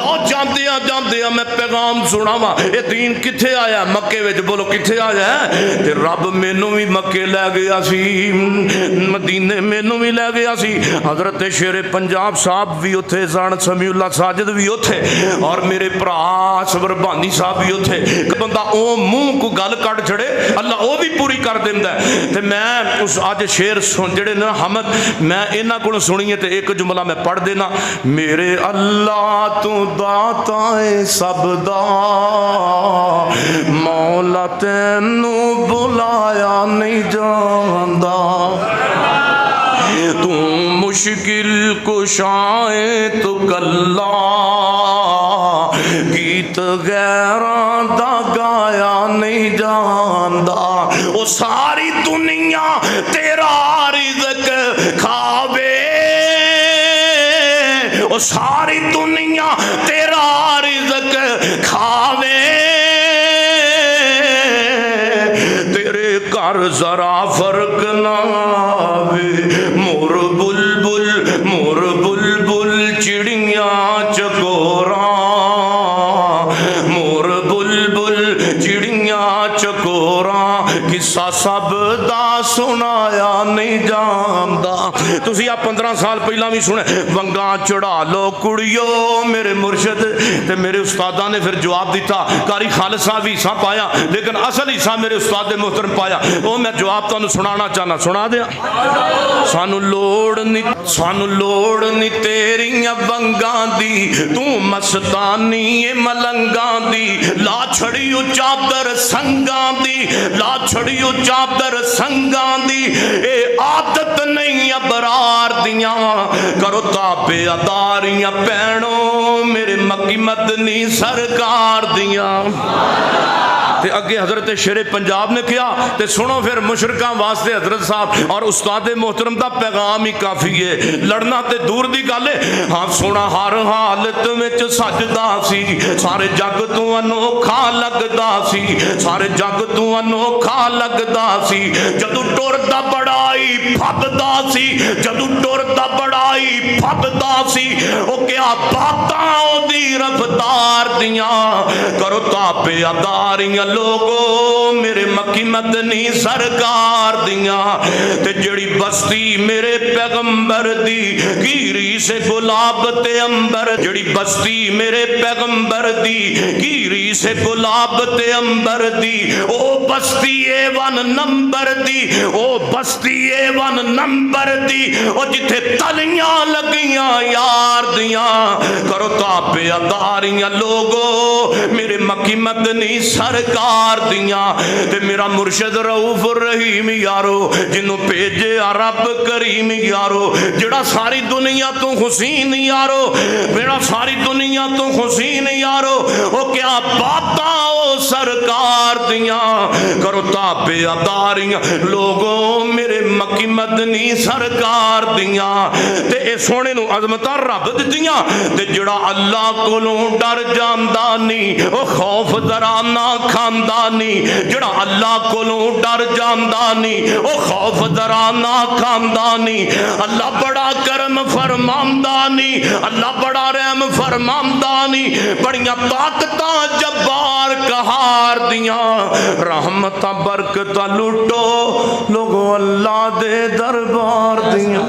आओ जाते मैं पैगाम सुनावा ये दीन किथे आया मक्के विच बोलो किथे आया ते रब मैनू भी मक्के लै गया सी मदीने मैनू भी लै गया सी हजरत शेरे पंजाब साहब भी उत्थे सन समीउल्लाह साजिद भी उत्थे और मेरे भरा सबरबानी साहब भी उत्थे बंदा ओ मुंह को गल कट छड़े अल्लाह वो भी पूरी कर देंदा ते मैं उस अज शेर सुन जेड़े ना हमद मैं इन्हां कोलों सुनी है ते एक जुमला मैं पढ़ देना मेरे अल्लाह तू दाता है सब दा मौला तैनू बुलाया नहीं जांदा तू मुश्किल कुशाए तू कल्ला गीत गैरां दा गाया नहीं जांदा ओ सारी दुनिया तेरा रिज़्क खावे ओ सारी दुनिया तेरा रिज़्क खावे तेरे घर जरा फर्क ना आवे मोर बुलबुल चिड़िया चकोरा मोर बुलबुल चिड़िया चकोरा किस्सा सब दा सुनाया नहीं जांदा तुसी आ 15 साल पहला भी सुने वंगा चढ़ा लो कुड़ियो मेरे मुर्शद ते मेरे उस्तादा ने फिर जवाब दिता कारी खालसा भी हिस्सा पाया लेकिन असल हिस्सा मेरे उस्ताद मोहतरम पाया वो मैं जवाब तुहानू सुनाना चाहना सुना दिया सानू लोड़ नी तेरिया वंगा दी तू मस्तानी ए मलंगा दी ला छड़ी चादर संगा दी ला छड़ी चादर संगा दी ए आदत नहीं अबरार दियां करो ताबे अदारियां भैनों मेरे मक्की मदनी सरकार दियां ते अगे हजरत शेरे पंजाब ने कहा ते सुनो फिर मुशरकां वास्ते हजरत साहब और उस्ताद मोहतरम दा पैगाम ही काफी है लड़ना ते दूर दी गल है हाँ सोना हर हालत विच सजदा सी सारे जग तू अनोखा लगदा सी सारे जग तू अनोखा लगदा सी जदू टुरदा बड़ाई फबदा सी जदू टुरदा बड़ाई फबदा सी ओ क्या बातां ओदी रफ्तार दियां करो तापे अदारियां लोगो मेरे मक्की मदनी सरकार दियां ते जड़ी बस्ती मेरे पैगंबर दी गिरी से गुलाब ते अंबर जड़ी बस्ती मेरे पैगंबर दी गिरी से गुलाब ते अंबर दी ओ बस्ती A1 नंबर दी ओ बस्ती A1 नंबर दी ओ जिथे तलियां लगियां यार दियां करो तापे अदारियां लोगो मेरे मक्की मदनी सरकार दियां ते मेरा मुर्शद रऊफ रहीम यारो जिन्हों भेजे रब करीम यारो जड़ा सारी दुनिया तो हुसैन यारो मेरा सारी दुनिया तो हुसैन यारो ओ क्या बातां ओ सरकार दियां करो ताबे अदारियां लोगों मेरे मक्की मदनी सरकार दियां ते ए सोने नू अजमतां रब दित्तियां ते जड़ा अल्लाह कोलों डर जांदा नहीं ओ खौफ जरा ना खांदा नहीं जड़ा अल्लाह कोलों डर जांदा नहीं ओ खौफ जरा ना खांदा नहीं अल्लाह बड़ा करम फरमांदा नहीं अल्लाह बड़ा रहम फरमांदा नहीं बड़ियां ताकतां जब्बार कहार दियां रहमतां बरकतां लुटो लोगो अल्लाह दे दरबार दियां